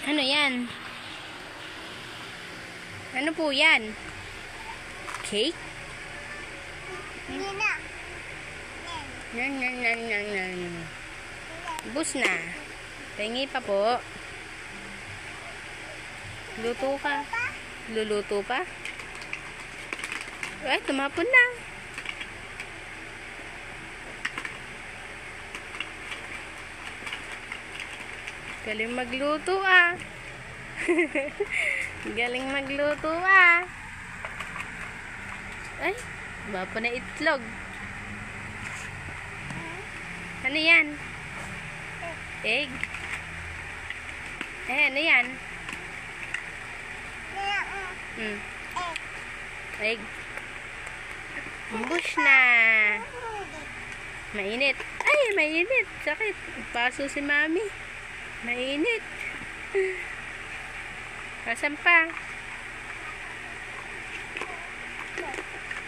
Ano yan? Ano po yan? Cake? Yan. Bus na. Tingi pa po. Luto ka. Luluto pa? Ay, tumapon na. Galing magluto ah. Galing magluto ah. Ay, bapa na itlog. Ano yan? Egg? Ano yan? Egg. Bush na. Mainit. Ay, mainit. Sakit. Paso si mami. Mainit. Asan pa?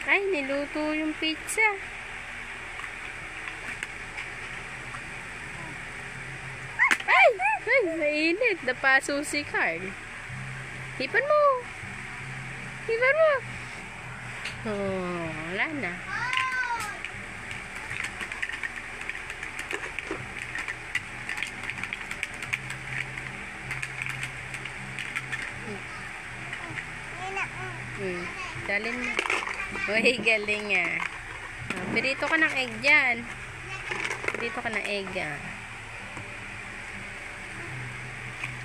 Ay, niluto yung pizza. Ay, mainit. Napaso si Carl. Hipan mo. Hipan mo. Oh, wala na. Dalin mo. Uy, galing ah. Pirito ka ng egg dyan. Pirito ka ng egg ah.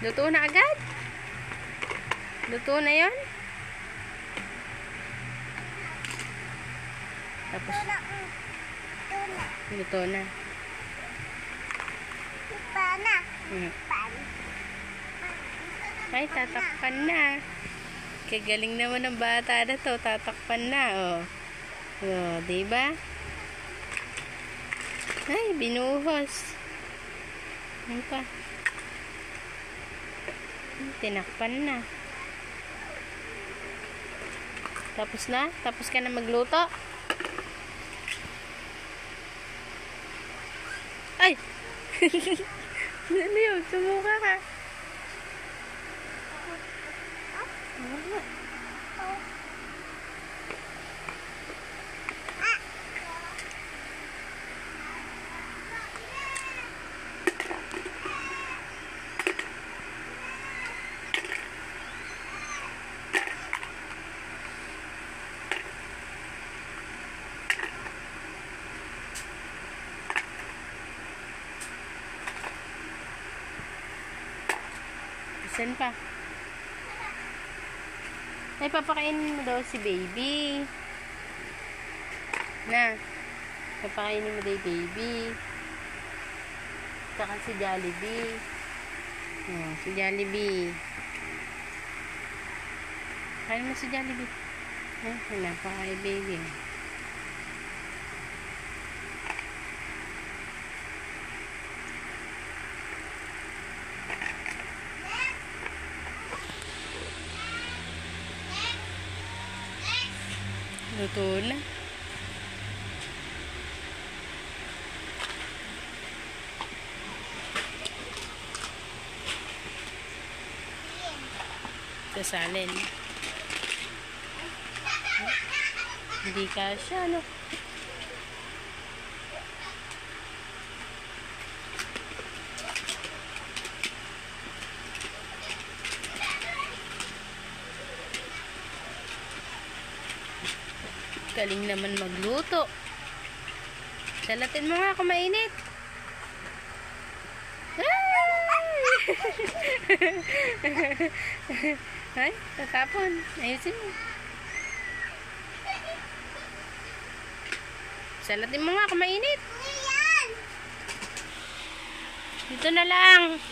Luto na agad? Luto na yon? Tapos, luto na. Ay, tatakpan na. Kagaling naman ng bata na to. Tatakpan na, oh. Oh, diba? Ay, binuhos. Ano pa? Tinakpan na. Tapos na? Tapos ka na magluto? Ay! Ano yun? Sumuka ka. Saan pa? Ay, papakainin mo daw si baby. Na. Papakainin mo daw baby. Saka si Jollibee. Oh, si Jollibee. Kain mo si Jollibee. Napakain baby. Luto na. Sasalin. Hindi kasya, no? Galing naman magluto. Salatin mo nga kung mainit. Ay, tatapon. Ayusin mo. Salatin mo nga kung mainit. Dito na lang.